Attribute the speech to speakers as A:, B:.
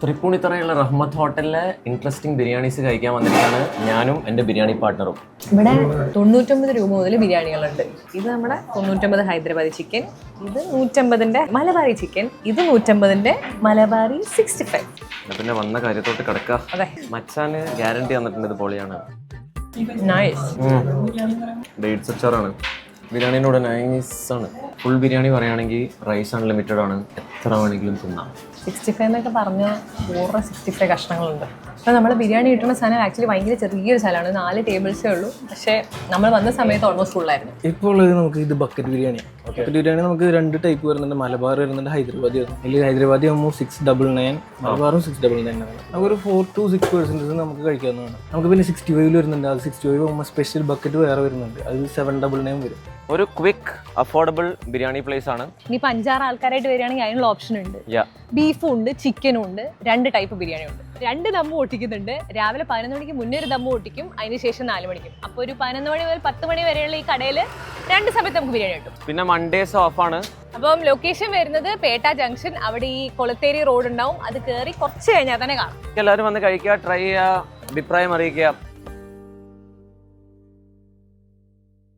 A: തൃപ്പൂണിത്തറയുള്ള റഹ്മത്ത് ഹോട്ടലിലെ interesting biryanis കഴിക്കാൻ വന്നിരിക്കുകയാണ് ഞാനും എൻ്റെ ബിരിയാണി പാർട്ട്ണറും.
B: ഇവിടെ 99 രൂപ മുതൽ ബിരിയാണികളുണ്ട്. ഇത് നമ്മുടെ 99 ഹൈദരാബാദി ചിക്കൻ, ഇത് 150ന്റെ മലബാറി ചിക്കൻ, ഇത് 150ന്റെ മലബാറി 65.
A: പിന്നെ വന്ന കാര്യത്തോട്ട് കിടക്കുക.
B: അതെ,
A: മച്ചാന് ഗ്യാരണ്ടി തന്നിട്ടുണ്ട്, ഇത് പൊളിയാണ്.
B: നൈസ്.
A: ഡേറ്റ്സ് അച്ചാറാണ്. ബിരിയാണീൻ്റെ കൂടെ നൈസാണ്. ഫുൾ ബിരിയാണി പറയുകയാണെങ്കിൽ റൈസ് അൺലിമിറ്റഡ് ആണ്, എത്ര വേണമെങ്കിലും തിന്നാം.
B: 65 എന്നൊക്കെ പറഞ്ഞാൽ 65 കഷ്ണങ്ങളുണ്ട്. അപ്പോൾ നമ്മൾ ബിരിയാണി കിട്ടുന്ന സാധനം ആക്ച്വലി ഭയങ്കര ചെറിയൊരു സ്ഥലമാണ്, 4 ടേബിൾസേ ഉള്ളൂ. പക്ഷേ നമ്മൾ വന്ന സമയത്ത് ഓൾമോസ്റ്റ് ഫുള്ളായിരുന്നു.
C: ഇപ്പോൾ ഉള്ളത് നമുക്ക് ഇത് ബക്കറ്റ് ബിരിയാണി. ബക്കറ്റ് ബിരിയാണി നമുക്ക് 2 ടൈപ്പ് വരുന്നുണ്ട്, മലബാർ വരുന്നുണ്ട്, ഹൈദരാബാദി വരുന്നുണ്ട്. ഇതിൽ ഹൈദരാബാദി ആകുമ്പോൾ 699, മലബാറും 699 ആണ്. നമുക്കൊരു 4 to 6% നമുക്ക് കഴിക്കാവുന്നതാണ്. നമുക്ക് പിന്നെ 65 വരുന്നുണ്ട്, അത് 65 ആകുമ്പോൾ സ്പെഷ്യൽ ബക്കറ്റ് വേറെ വരുന്നുണ്ട്, അത് 799 വരും.
A: ഒരു ക്വിക്ക് അഫോർഡബിൾ ബിരിയാണി പ്ലേസ് ആണ്.
B: ഇനിയിപ്പോൾ 5-6 ആൾക്കാരായിട്ട് വരികയാണെങ്കിൽ അതിനുള്ള ഓപ്ഷൻ ഉണ്ട്. ബീഫും ഉണ്ട്, ചിക്കനും ഉണ്ട്, 2 ടൈപ്പ് ബിരിയാണി ഉണ്ട്. 2 ദമ്മ് പൊട്ടിക്കുന്നുണ്ട്. രാവിലെ 11 മണിക്ക് മുന്നേ ഒരു ദമ്മ് പൊട്ടിക്കും, അതിനുശേഷം 4 മണിക്കും. അപ്പോൾ ഒരു 11 മണി മുതൽ 10 മണി വരെയുള്ള ഈ കടയിൽ 2 സമയത്ത് നമുക്ക് ബിരിയാണി കിട്ടും.
A: പിന്നെ മൺഡേസ് ഓഫാണ്.
B: അപ്പം ലൊക്കേഷൻ വരുന്നത് പേട്ട ജംഗ്ഷൻ. അവിടെ ഈ കൊളത്തേരി റോഡ് ഉണ്ടാവും, അത് കയറി കുറച്ച് കഴിഞ്ഞാൽ തന്നെ കാണാം.
A: എല്ലാവരും വന്ന് കഴിക്കുക, ട്രൈ ചെയ്യുക, അഭിപ്രായം അറിയിക്കുക.